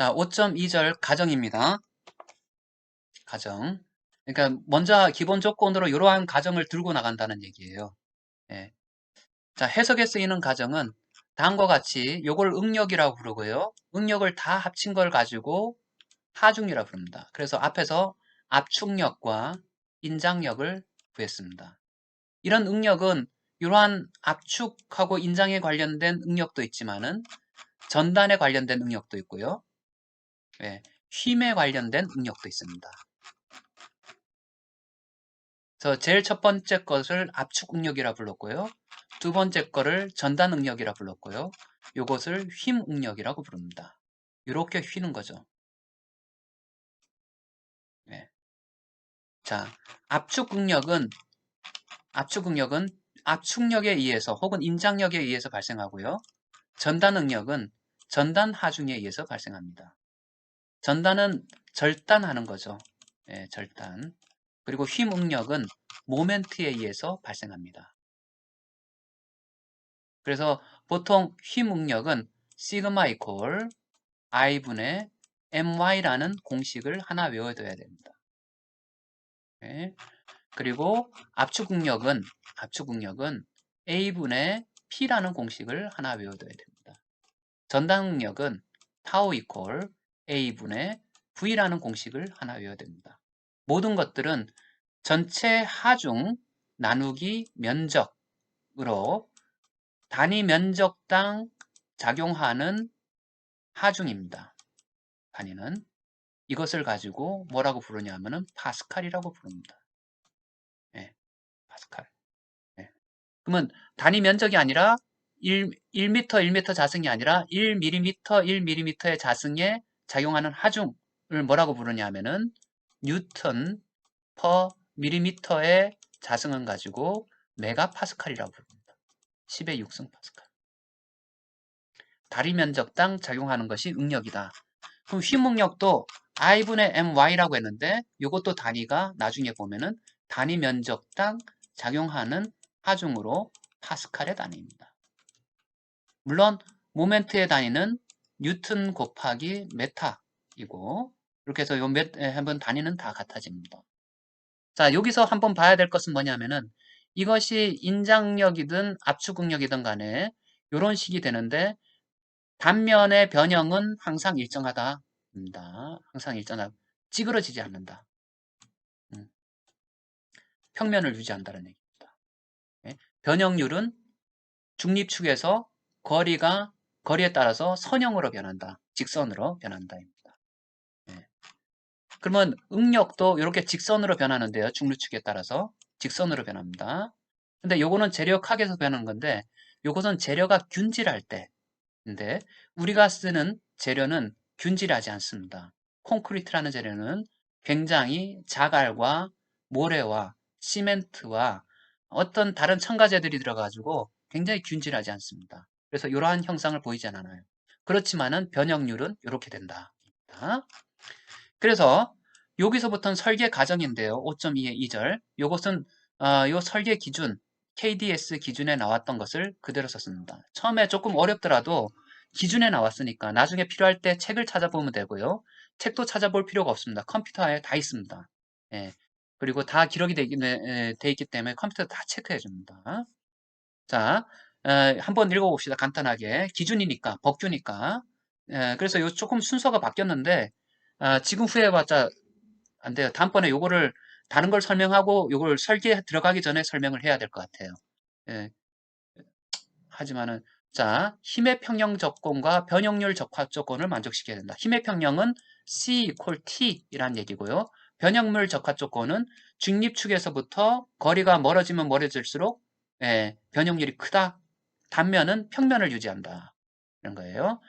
자, 5.2절 가정입니다. 가정. 그러니까 먼저 기본 조건으로 이러한 가정을 들고 나간다는 얘기예요. 예. 자, 해석에 쓰이는 가정은 다음과 같이 요걸 응력이라고 부르고요. 응력을 다 합친 걸 가지고 하중이라고 부릅니다. 그래서 앞에서 압축력과 인장력을 구했습니다. 이런 응력은 이러한 압축하고 인장에 관련된 응력도 있지만은 전단에 관련된 응력도 있고요. 예, 힘에 관련된 응력도 있습니다. 그래서 제일 첫 번째 것을 압축 응력이라 불렀고요. 두 번째 거를 전단 응력이라 불렀고요. 요것을 힘 응력이라고 부릅니다. 이렇게 휘는 거죠. 네. 자, 압축 응력은 압축력에 의해서 혹은 인장력에 의해서 발생하고요. 전단 응력은 전단 하중에 의해서 발생합니다. 전단은 절단하는 거죠. 예, 절단. 그리고 힘 응력은 모멘트에 의해서 발생합니다. 그래서 보통 힘 응력은 시그마 이퀄 I분의 MY라는 공식을 하나 외워둬야 됩니다. 네. 그리고 압축응력은 A분의 P라는 공식을 하나 외워둬야 됩니다. 전단응력은 타우 이퀄 A분의 V라는 공식을 하나 외워야 됩니다. 모든 것들은 전체 하중 나누기 면적으로 단위 면적당 작용하는 하중입니다. 단위는 이것을 가지고 뭐라고 부르냐면은 파스칼이라고 부릅니다. 네, 파스칼. 네. 그러면 단위 면적이 아니라 1m, 1m 자승이 아니라 1mm, 1mm의 자승에 작용하는 하중을 뭐라고 부르냐면은 뉴턴 퍼 밀리미터의 자승은 가지고 메가파스칼이라고 부릅니다. 10의 6승 파스칼. 다리 면적당 작용하는 것이 응력이다. 그럼 휘응력도 I분의 MY라고 했는데 이것도 단위가 나중에 보면은 단위 면적당 작용하는 하중으로 파스칼의 단위입니다. 물론 모멘트의 단위는 뉴턴 곱하기 메타이고 이렇게 해서 요 한번 단위는 다 같아집니다. 자, 여기서 한번 봐야 될 것은 뭐냐면은 이것이 인장력이든 압축응력이든 간에 이런 식이 되는데 단면의 변형은 항상 일정하다입니다. 항상 일정하다. 찌그러지지 않는다. 평면을 유지한다는 얘기입니다. 예? 변형률은 중립축에서 거리에 따라서 선형으로 변한다. 직선으로 변한다입니다. 예. 그러면 응력도 이렇게 직선으로 변하는데요. 중립축에 따라서 직선으로 변합니다. 근데 요거는 재력학에서 변하는 건데 요것은 재료가 균질할 때인데 우리가 쓰는 재료는 균질하지 않습니다. 콘크리트라는 재료는 굉장히 자갈과 모래와 시멘트와 어떤 다른 첨가제들이 들어가지고 굉장히 균질하지 않습니다. 그래서 이러한 형상을 보이지 않아요. 그렇지만은 변형률은 이렇게 된다. 그래서 여기서부터는 설계 과정인데요. 5.2의 2절. 요것은 요 설계 기준 KDS 기준에 나왔던 것을 그대로 썼습니다. 처음에 조금 어렵더라도 기준에 나왔으니까 나중에 필요할 때 책을 찾아보면 되고요. 책도 찾아볼 필요가 없습니다. 컴퓨터에 다 있습니다. 예. 그리고 다 기록이 돼 있기 때문에 컴퓨터 다 체크해 줍니다. 자, 한번 읽어봅시다. 간단하게. 기준이니까, 법규니까. 그래서 요 조금 순서가 바뀌었는데, 지금 후회해봤자 안 돼요. 다음번에 요거를 다른 걸 설명하고 요걸 설계에 들어가기 전에 설명을 해야 될 것 같아요. 예, 하지만은 자, 힘의 평형 조건과 변형률 적합 조건을 만족시켜야 된다. 힘의 평형은 C equal T 이란 얘기고요. 변형물 적합 조건은 중립축에서부터 거리가 멀어지면 멀어질수록 변형률이 크다. 단면은 평면을 유지한다. 이런 거예요.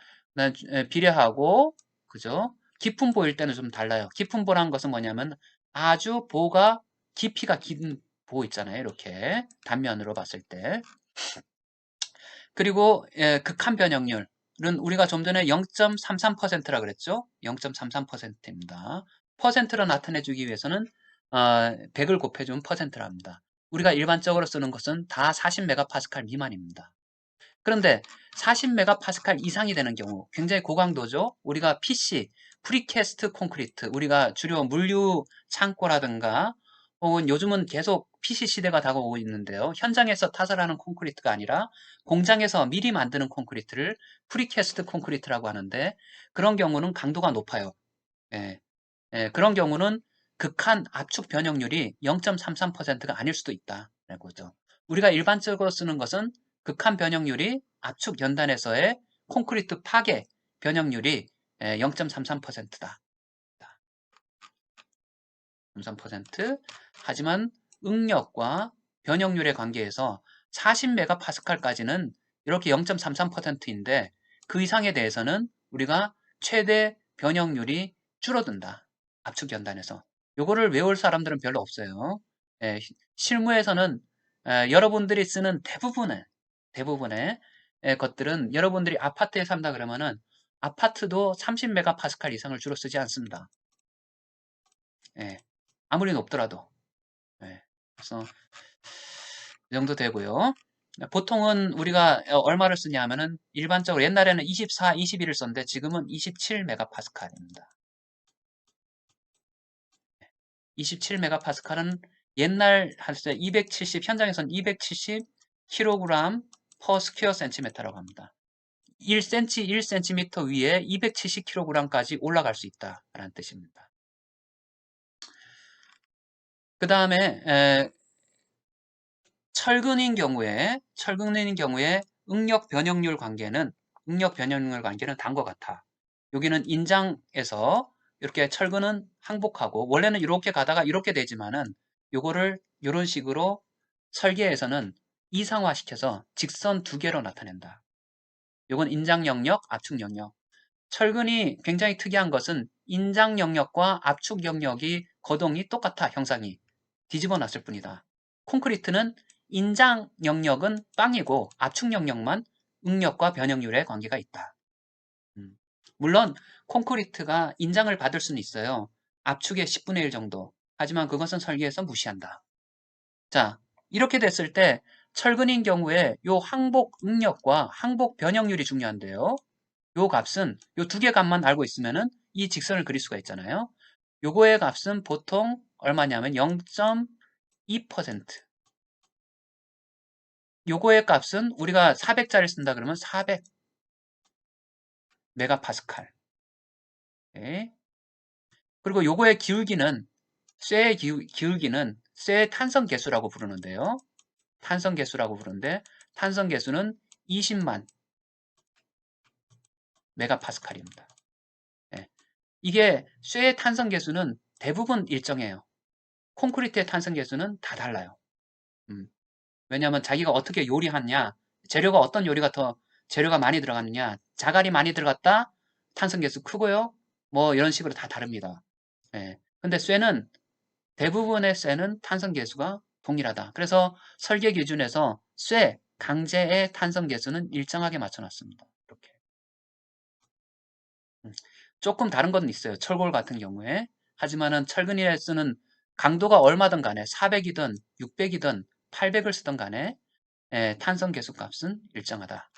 비례하고 그죠? 깊은 보일 때는 좀 달라요. 깊은 보라는 것은 뭐냐면 아주 보가 깊이가 긴 보 있잖아요. 이렇게 단면으로 봤을 때. 그리고 극한 변형률은 우리가 좀 전에 0.33%라 그랬죠? 0.33%입니다. 퍼센트로 나타내주기 위해서는 100을 곱해주면 퍼센트랍니다. 우리가 일반적으로 쓰는 것은 다 40메가파스칼 미만입니다. 그런데 40메가파스칼 이상이 되는 경우 굉장히 고강도죠. 우리가 PC, 프리캐스트 콘크리트, 우리가 주로 물류 창고라든가 혹은 요즘은 계속 PC 시대가 다가오고 있는데요. 현장에서 타설하는 콘크리트가 아니라 공장에서 미리 만드는 콘크리트를 프리캐스트 콘크리트라고 하는데 그런 경우는 강도가 높아요. 예, 그런 경우는 극한 압축 변형률이 0.33%가 아닐 수도 있다라는 거죠. 우리가 일반적으로 쓰는 것은 극한 변형률이 압축 연단에서의 콘크리트 파괴 변형률이 0.33%다. 33%. 하지만 응력과 변형률의 관계에서 40메가파스칼까지는 이렇게 0.33%인데 그 이상에 대해서는 우리가 최대 변형률이 줄어든다. 압축 연단에서. 요거를 외울 사람들은 별로 없어요. 예, 실무에서는 여러분들이 쓰는 대부분의 것들은 여러분들이 아파트에 산다 그러면은 아파트도 30메가파스칼 이상을 주로 쓰지 않습니다. 예, 아무리 높더라도. 예, 그래서 이 정도 되고요. 보통은 우리가 얼마를 쓰냐 하면은 일반적으로 옛날에는 24, 21을 썼는데 지금은 27메가파스칼입니다. 27메가파스칼은 옛날 할때 270, 현장에서는 270kg per square cm라고 합니다. 1cm, 1cm 위에 270kg까지 올라갈 수 있다라는 뜻입니다. 그 다음에 철근인 경우에 응력 변형률 관계는 다음과 같아. 여기는 인장에서 이렇게 철근은 항복하고 원래는 이렇게 가다가 이렇게 되지만은 요거를 이런 식으로 설계에서는 이상화시켜서 직선 두 개로 나타낸다. 요건 인장 영역, 압축 영역. 철근이 굉장히 특이한 것은 인장 영역과 압축 영역이 거동이 똑같아, 형상이. 뒤집어 놨을 뿐이다. 콘크리트는 인장 영역은 빵이고 압축 영역만 응력과 변형률의 관계가 있다. 물론 콘크리트가 인장을 받을 수는 있어요. 압축의 10분의 1 정도. 하지만 그것은 설계에서 무시한다. 자, 이렇게 됐을 때 철근인 경우에 요 항복 응력과 항복 변형률이 중요한데요. 요 값은 요 두 개 값만 알고 있으면은 이 직선을 그릴 수가 있잖아요. 요거의 값은 보통 얼마냐면 0.2%. 요거의 값은 우리가 400짜리 쓴다 그러면 400 메가파스칼. 네. 그리고 요거의 기울기는 쇠의 기울기는 쇠의 탄성 계수라고 부르는데요. 탄성 계수라고 부르는데 탄성 계수는 20만 메가파스칼입니다. 네. 이게 쇠의 탄성 계수는 대부분 일정해요. 콘크리트의 탄성 계수는 다 달라요. 음. 왜냐하면 자기가 어떻게 요리하냐, 재료가 어떤 요리가 더 재료가 많이 들어갔느냐, 자갈이 많이 들어갔다, 탄성 계수 크고요. 뭐 이런 식으로 다 다릅니다. 예. 근데 쇠는 대부분의 쇠는 탄성 계수가 동일하다. 그래서 설계 기준에서 쇠, 강제의 탄성 계수는 일정하게 맞춰놨습니다. 이렇게. 조금 다른 건 있어요. 철골 같은 경우에. 하지만은 철근이에 쓰는 강도가 얼마든 간에 400이든 600이든 800을 쓰든 간에 탄성 계수 값은 일정하다.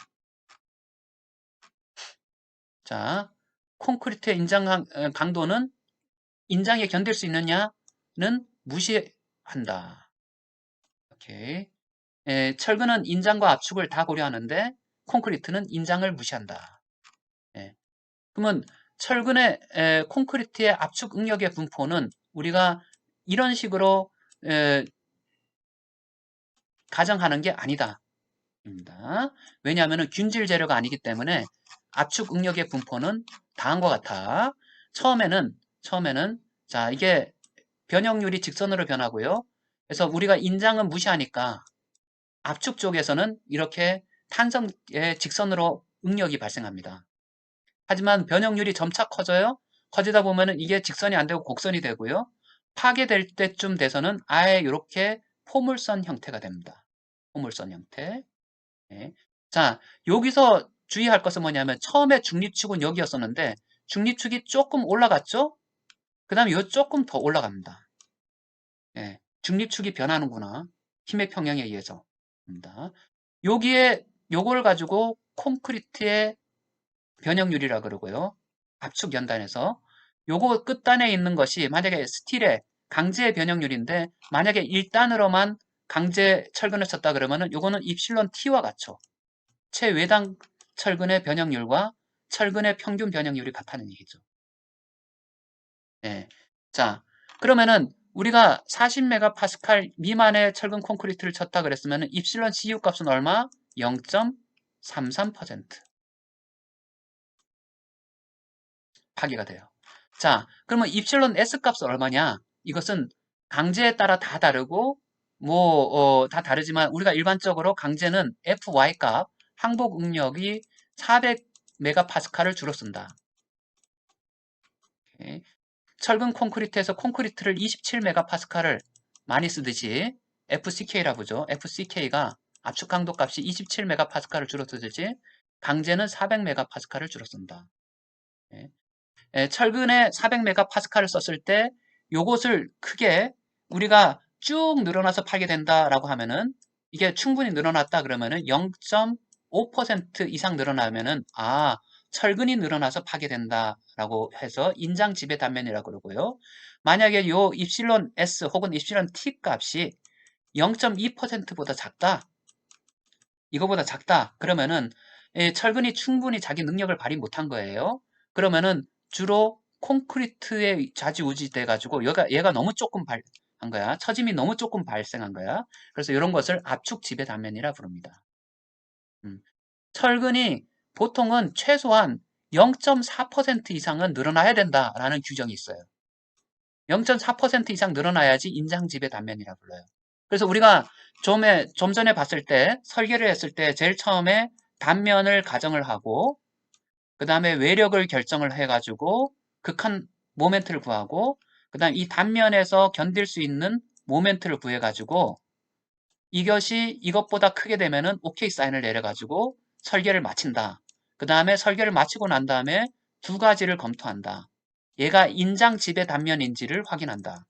자, 콘크리트의 인장 강도는 인장에 견딜 수 있느냐는 무시한다. 오케이. 철근은 인장과 압축을 다 고려하는데 콘크리트는 인장을 무시한다. 예. 그러면 철근의 콘크리트의 압축 응력의 분포는 우리가 이런 식으로 가정하는 게 아니다. 입니다. 왜냐하면 균질 재료가 아니기 때문에 압축 응력의 분포는 다음과 같아. 처음에는 자 이게 변형률이 직선으로 변하고요. 그래서 우리가 인장은 무시하니까 압축 쪽에서는 이렇게 탄성의 직선으로 응력이 발생합니다. 하지만 변형률이 점차 커져요. 커지다 보면은 이게 직선이 안 되고 곡선이 되고요. 파괴될 때쯤 돼서는 아예 이렇게 포물선 형태가 됩니다. 포물선 형태. 네. 자, 여기서 주의할 것은 뭐냐면 처음에 중립축은 여기였었는데 중립축이 조금 올라갔죠? 그 다음에 요 조금 더 올라갑니다. 중립축이 변하는구나. 힘의 평형에 의해서. 입니다. 여기에 요걸 가지고 콘크리트의 변형률이라 그러고요. 압축 연단에서 요거 끝단에 있는 것이 만약에 스틸의 강제 변형률인데 만약에 1단으로만 강제 철근을 쳤다 그러면은 요거는 입실론 T와 같죠. 최외당 철근의 변형률과 철근의 평균 변형률이 같다는 얘기죠. 네. 자, 그러면은 우리가 40메가파스칼 미만의 철근 콘크리트를 쳤다 그랬으면은 입실론 CU 값은 얼마? 0.33% 파기가 돼요. 자, 그러면 입실론 S 값은 얼마냐? 이것은 강제에 따라 다 다르고 다 다르지만 우리가 일반적으로 강제는 FY 값 항복 응력이 400메가파스칼을 주로 쓴다. 오케이. 철근 콘크리트에서 콘크리트를 27메가파스칼을 많이 쓰듯이 FCK라 보죠. FCK가 압축 강도 값이 27메가파스칼을 주로 쓰듯이 강제는 400메가파스칼을 주로 쓴다. 예. 철근에 400메가파스칼을 썼을 때 요것을 크게 우리가 쭉 늘어나서 팔게 된다라고 하면은 이게 충분히 늘어났다 그러면은 0.5% 이상 늘어나면은 철근이 늘어나서 파게 된다라고 해서 인장 지배 단면이라고 그러고요. 만약에 요 입실론 S 혹은 입실론 T 값이 0.2%보다 작다. 이거보다 작다. 그러면은 철근이 충분히 자기 능력을 발휘 못한 거예요. 그러면은 주로 콘크리트에 좌지우지 돼가지고 얘가 너무 조금 한 거야. 처짐이 너무 조금 발생한 거야. 그래서 이런 것을 압축 지배 단면이라 부릅니다. 음. 철근이 보통은 최소한 0.4% 이상은 늘어나야 된다라는 규정이 있어요. 0.4% 이상 늘어나야지 인장 지배 단면이라 불러요. 그래서 우리가 좀 전에 봤을 때 설계를 했을 때 제일 처음에 단면을 가정을 하고 그 다음에 외력을 결정을 해가지고 극한 모멘트를 구하고 그 다음 이 단면에서 견딜 수 있는 모멘트를 구해가지고 이것이 이것보다 크게 되면은 OK 사인을 내려가지고 설계를 마친다. 그 다음에 설계를 마치고 난 다음에 두 가지를 검토한다. 얘가 인장 지배 단면인지를 확인한다.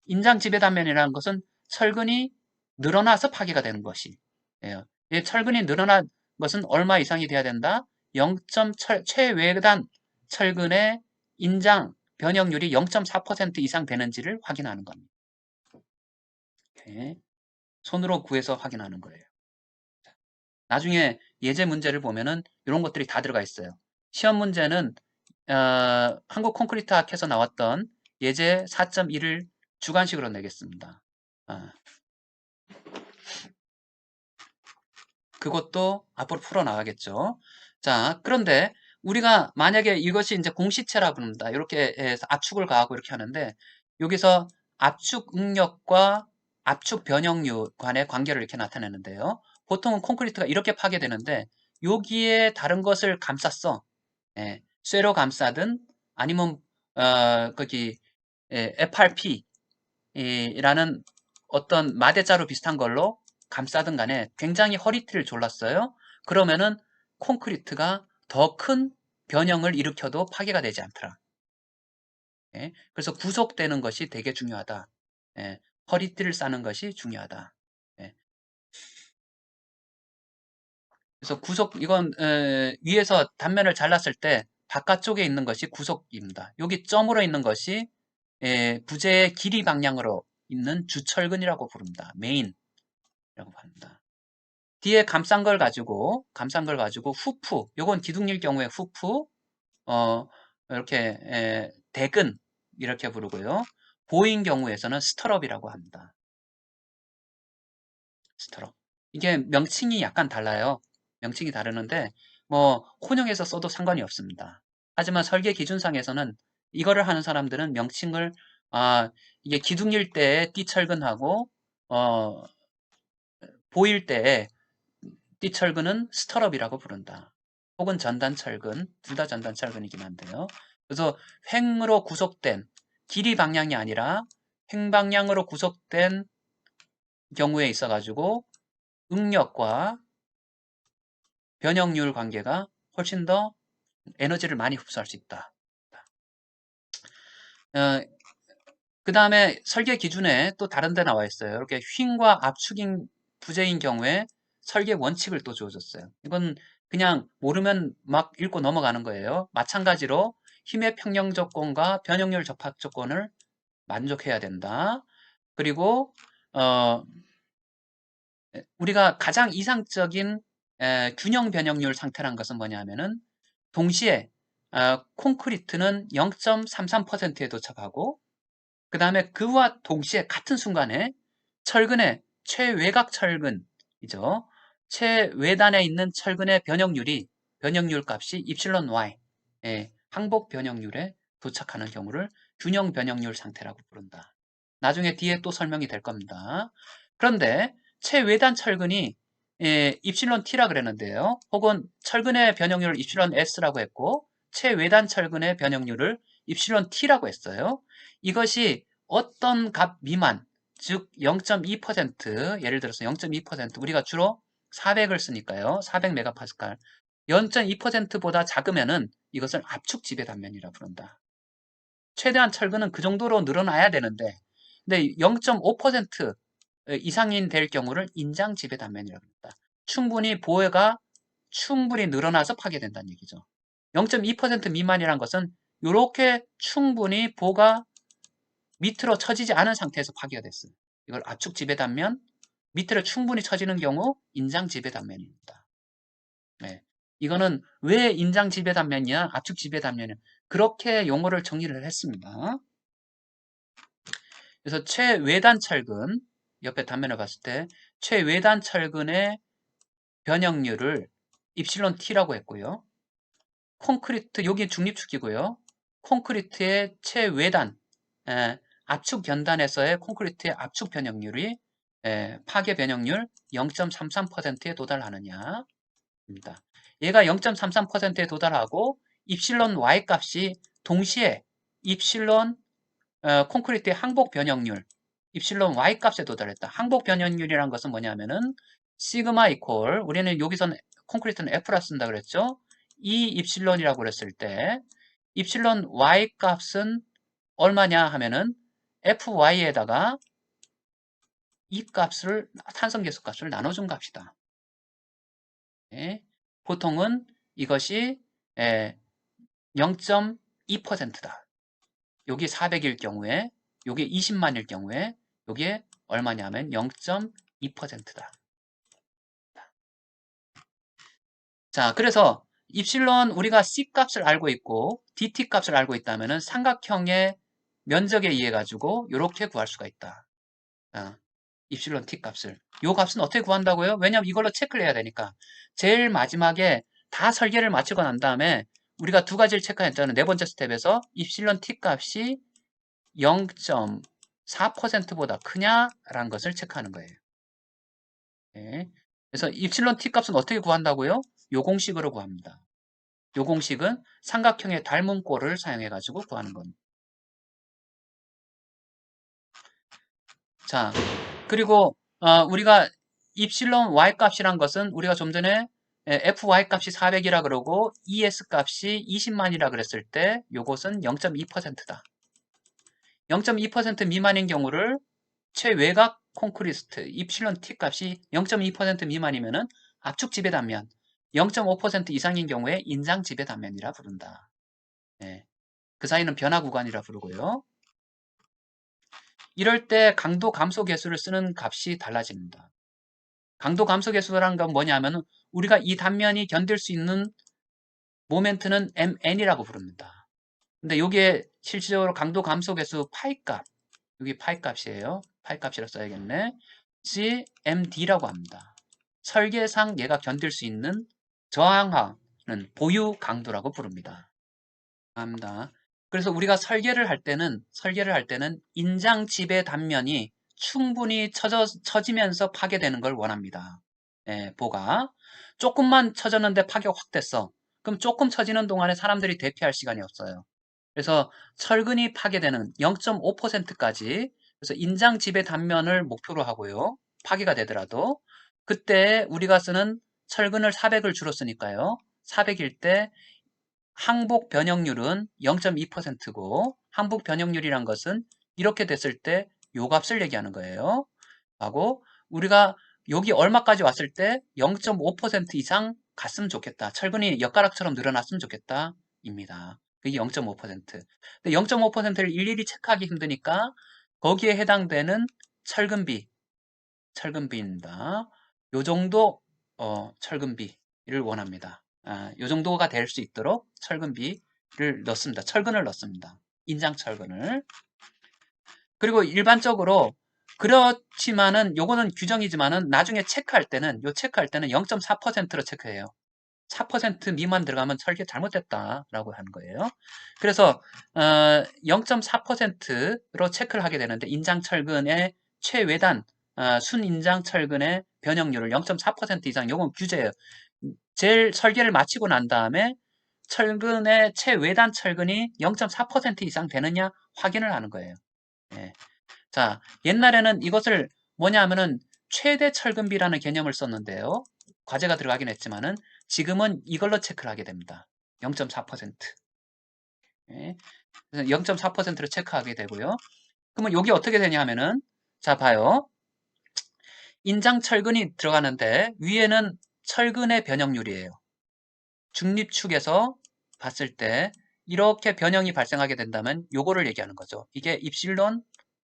인장 지배 단면이라는 것은 철근이 늘어나서 파괴가 되는 것이에요. 철근이 늘어난 것은 얼마 이상이 돼야 된다? 0. 최외단 철근의 인장 변형률이 0.4% 이상 되는지를 확인하는 겁니다. 이렇게 손으로 구해서 확인하는 거예요. 나중에 예제 문제를 보면은 이런 것들이 다 들어가 있어요. 시험 문제는 한국 콘크리트 학에서 나왔던 예제 4.1을 주관식으로 내겠습니다. 그것도 앞으로 풀어나가겠죠. 자, 그런데 우리가 만약에 이것이 이제 공시체라 부릅니다. 이렇게 해서 압축을 가하고 이렇게 하는데 여기서 압축 응력과 압축 변형률 간의 관계를 이렇게 나타내는데요. 보통은 콘크리트가 이렇게 파괴되는데 여기에 다른 것을 감쌌어. 쇠로 감싸든 아니면 거기 FRP라는 어떤 마대자루 비슷한 걸로 감싸든 간에 굉장히 허리띠를 졸랐어요. 그러면은 콘크리트가 더 큰 변형을 일으켜도 파괴가 되지 않더라. 그래서 구속되는 것이 되게 중요하다. 허리띠를 싸는 것이 중요하다. 예, 그래서 이건 위에서 단면을 잘랐을 때 바깥쪽에 있는 것이 구속입니다. 여기 점으로 있는 것이 부재의 길이 방향으로 있는 주철근이라고 부릅니다. 메인이라고 합니다. 뒤에 감싼 걸 가지고 후프, 요건 기둥일 경우에 후프, 이렇게 대근 이렇게 부르고요. 보인 경우에서는 스터럽이라고 합니다. 스터럽. 이게 명칭이 약간 달라요. 명칭이 다르는데 뭐 혼용해서 써도 상관이 없습니다. 하지만 설계 기준상에서는 이거를 하는 사람들은 명칭을 이게 기둥일 때에 띠철근하고 보일 때에 띠철근은 스터럽이라고 부른다. 혹은 전단철근, 둘 다 전단철근이긴 한데요. 그래서 횡으로 구속된 길이 방향이 아니라 횡방향으로 구속된 경우에 있어가지고 응력과 변형률 관계가 훨씬 더 에너지를 많이 흡수할 수 있다. 그 다음에 설계 기준에 또 다른 데 나와 있어요. 이렇게 휭과 압축인 부재인 경우에 설계 원칙을 또 주어줬어요. 이건 그냥 모르면 막 읽고 넘어가는 거예요. 마찬가지로 힘의 평형 조건과 변형률 접합 조건을 만족해야 된다. 그리고 우리가 가장 이상적인 균형 변형률 상태란 것은 뭐냐면은 동시에 콘크리트는 0.33%에 도착하고 그 다음에 그와 동시에 같은 순간에 철근의 최외곽 철근이죠. 최외단에 있는 철근의 변형률 값이 입실론 y, 항복 변형률에 도착하는 경우를 균형 변형률 상태라고 부른다. 나중에 뒤에 또 설명이 될 겁니다. 그런데 최외단 철근이 입실론 t라 그랬는데요. 혹은 철근의 변형률을 입실론 s라고 했고 최외단 철근의 변형률을 입실론 t라고 했어요. 이것이 어떤 값 미만, 즉 0.2%, 예를 들어서 0.2%, 우리가 주로 400을 쓰니까요. 400메가파스칼. 0.2%보다 작으면은 이것을 압축 지배 단면이라 부른다. 최대한 철근은 그 정도로 늘어나야 되는데, 근데 0.5% 이상인 될 경우를 인장 지배 단면이라고 합니다. 충분히 보호가 충분히 늘어나서 파괴된다는 얘기죠. 0.2% 미만이란 것은 이렇게 충분히 보호가 밑으로 처지지 않은 상태에서 파괴가 됐어요. 이걸 압축 지배 단면, 밑으로 충분히 처지는 경우 인장 지배 단면입니다. 네. 이거는 왜 인장 지배 단면이야, 압축 지배 단면이야, 그렇게 용어를 정리를 했습니다. 그래서 최외단 철근, 옆에 단면을 봤을 때 최외단 철근의 변형률을 입실론 t라고 했고요. 콘크리트, 여기 중립축이고요. 콘크리트의 최외단, 압축 견단에서의 콘크리트의 압축 변형률이 파괴 변형률 0.33%에 도달하느냐 입니다. 얘가 0.33%에 도달하고 입실론 y 값이 동시에 입실론 콘크리트의 항복 변형률 입실론 y 값에 도달했다. 항복 변형률이란 것은 뭐냐면은 시그마 이퀄, 우리는 여기서는 콘크리트는 F라 쓴다 그랬죠. 이 입실론이라고 그랬을 때 입실론 y 값은 얼마냐 하면은 fy에다가 이 값을, 탄성계수 값을 나눠준 값이다. 예, 보통은 이것이 0.2%다. 여기 400일 경우에, 요게 20만일 경우에 요게 얼마냐면 0.2%다. 자, 그래서 입실론 우리가 C 값을 알고 있고 DT 값을 알고 있다면은 삼각형의 면적에 의해 가지고 이렇게 구할 수가 있다. 입실론 T 값을. 요 값은 어떻게 구한다고요? 왜냐면 이걸로 체크를 해야 되니까. 제일 마지막에 다 설계를 마치고 난 다음에 우리가 두 가지를 체크했잖아요. 네 번째 스텝에서 입실론 T 값이 0.4%보다 크냐라는 것을 체크하는 거예요. 네. 그래서 입실론 T 값은 어떻게 구한다고요? 요 공식으로 구합니다. 요 공식은 삼각형의 닮은 꼴을 사용해 가지고 구하는 겁니다. 자, 그리고 우리가 입실론 y 값이란 것은 우리가 좀 전에 fy 값이 400이라 그러고 es 값이 20만이라 그랬을 때 요것은 0.2%다. 0.2% 미만인 경우를 최외곽 콘크리트 입실론 t 값이 0.2% 미만이면은 압축 지배 단면, 0.5% 이상인 경우에 인장 지배 단면이라 부른다. 네. 그 사이는 변화 구간이라 부르고요. 이럴 때 강도 감소 계수를 쓰는 값이 달라집니다. 강도 감소 계수라는 건 뭐냐면 우리가 이 단면이 견딜 수 있는 모멘트는 mn이라고 부릅니다. 근데 이게 실질적으로 강도 감소 계수 파이 값, 여기 파이 값이에요. 파이 값이라 써야겠네. md라고 합니다. 설계상 얘가 견딜 수 있는 저항하는 보유 강도라고 부릅니다. 합니다. 그래서 우리가 설계를 할 때는 인장 지배 단면이 충분히 처지면서 파괴되는 걸 원합니다. 보가 조금만 처졌는데 파괴가 확 됐어. 그럼 조금 처지는 동안에 사람들이 대피할 시간이 없어요. 그래서 철근이 파괴되는 0.5%까지, 그래서 인장 지배 단면을 목표로 하고요. 파괴가 되더라도 그때 우리가 쓰는 철근을 400을 주로 쓰니까요. 400일 때 항복 변형률은 0.2%고 항복 변형률이란 것은 이렇게 됐을 때 요 값을 얘기하는 거예요. 하고 우리가 여기 얼마까지 왔을 때 0.5% 이상 갔으면 좋겠다. 철근이 엿가락처럼 늘어났으면 좋겠다. 입니다. 그게 0.5%. 근데 0.5%를 일일이 체크하기 힘드니까 거기에 해당되는 철근비입니다. 요 정도 철근비를 원합니다. 요 정도가 될 수 있도록 철근비를 넣습니다. 철근을 넣습니다. 인장 철근을. 그리고 일반적으로 그렇지만은 요거는 규정이지만은 나중에 체크할 때는 0.4%로 체크해요. 4% 미만 들어가면 설계 잘못됐다라고 하는 거예요. 그래서 0.4%로 체크를 하게 되는데 인장 철근의 최외단 순인장 철근의 변형률을 0.4% 이상 요건 규제예요. 제일 설계를 마치고 난 다음에 철근의 최외단 철근이 0.4% 이상 되느냐 확인을 하는 거예요. 예. 자, 옛날에는 이것을 뭐냐 하면은 최대 철근비라는 개념을 썼는데요. 과제가 들어가긴 했지만은 지금은 이걸로 체크를 하게 됩니다. 0.4%. 예. 그래서 0.4%로 체크하게 되고요. 그러면 여기 어떻게 되냐 하면은 자, 봐요. 인장 철근이 들어가는데 위에는 철근의 변형률이에요. 중립축에서 봤을 때 이렇게 변형이 발생하게 된다면 요거를 얘기하는 거죠. 이게 입실론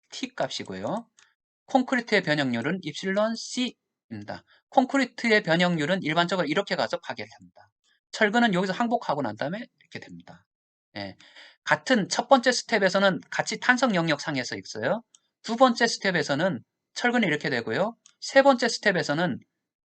T 값이고요. 콘크리트의 변형률은 입실론 C입니다. 콘크리트의 변형률은 일반적으로 이렇게 가서 파괴를 합니다. 철근은 여기서 항복하고 난 다음에 이렇게 됩니다. 예. 같은 첫 번째 스텝에서는 같이 탄성 영역 상에서 있어요. 두 번째 스텝에서는 철근이 이렇게 되고요. 세 번째 스텝에서는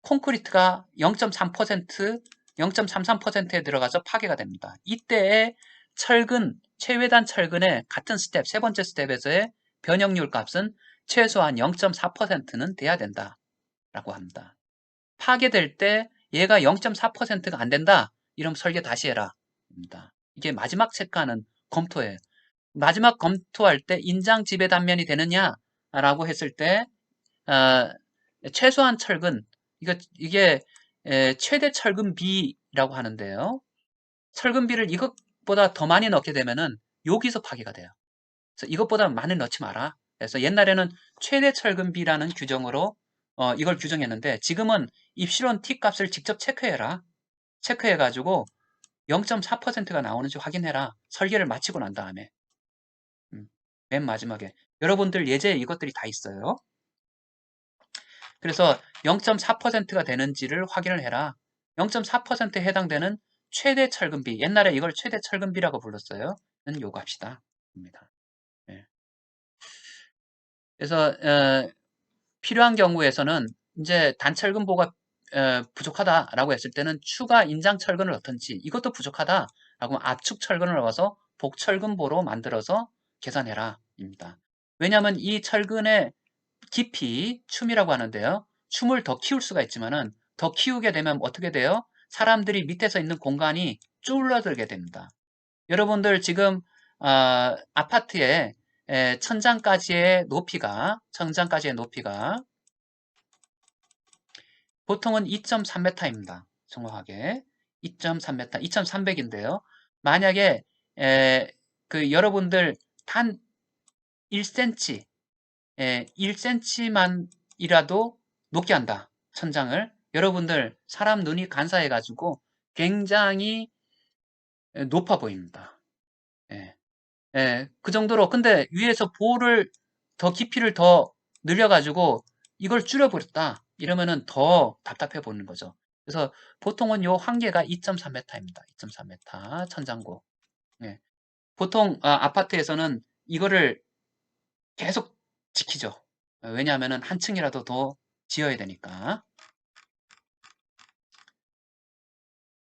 콘크리트가 0.3%, 0.33%에 들어가서 파괴가 됩니다. 이때의 철근, 최외단 철근의 같은 스텝, 세 번째 스텝에서의 변형률 값은 최소한 0.4%는 돼야 된다라고 합니다. 파괴될 때 얘가 0.4%가 안 된다. 이러면 설계 다시 해라. 입니다. 이게 마지막 체크하는 검토예요. 마지막 검토할 때 인장 지배 단면이 되느냐라고 했을 때 어, 최소한 철근 이게 최대 철근비라고 하는데요. 철근비를 이것보다 더 많이 넣게 되면은 여기서 파괴가 돼요. 그래서 이것보다 많이 넣지 마라. 그래서 옛날에는 최대 철근비라는 규정으로 이걸 규정했는데 지금은 입실원 T 값을 직접 체크해라. 체크해가지고 0.4%가 나오는지 확인해라. 설계를 마치고 난 다음에. 맨 마지막에. 여러분들 예제에 이것들이 다 있어요. 그래서 0.4%가 되는지를 확인을 해라. 0.4%에 해당되는 최대 철근비. 옛날에 이걸 최대 철근비라고 불렀어요. 는 요거 합시다. 입니다. 예. 그래서 필요한 경우에서는 이제 단철근보가 부족하다라고 했을 때는 추가 인장 철근을 넣든지 이것도 부족하다라고 하면 압축 철근을 넣어서 복철근보로 만들어서 계산해라 입니다. 왜냐하면 이 철근의 깊이 춤이라고 하는데요. 춤을 더 키울 수가 있지만은 더 키우게 되면 어떻게 돼요? 사람들이 밑에서 있는 공간이 줄어들게 됩니다. 여러분들 지금 아파트의 천장까지의 높이가 보통은 2.3m입니다. 정확하게 2.3m, 2,300인데요. 만약에 여러분들 단 1cm, 1cm만이라도 높게 한다. 천장을. 여러분들 사람 눈이 간사해가지고 굉장히 높아 보입니다. 예. 그 정도로 근데 위에서 볼을 더 깊이를 더 늘려가지고 이걸 줄여버렸다. 이러면은 더 답답해 보이는 거죠. 그래서 보통은 요 한계가 2.3m입니다. 2.3m 천장고. 예. 보통 아파트에서는 이거를 계속 지키죠. 왜냐하면은 한 층이라도 더 지어야 되니까.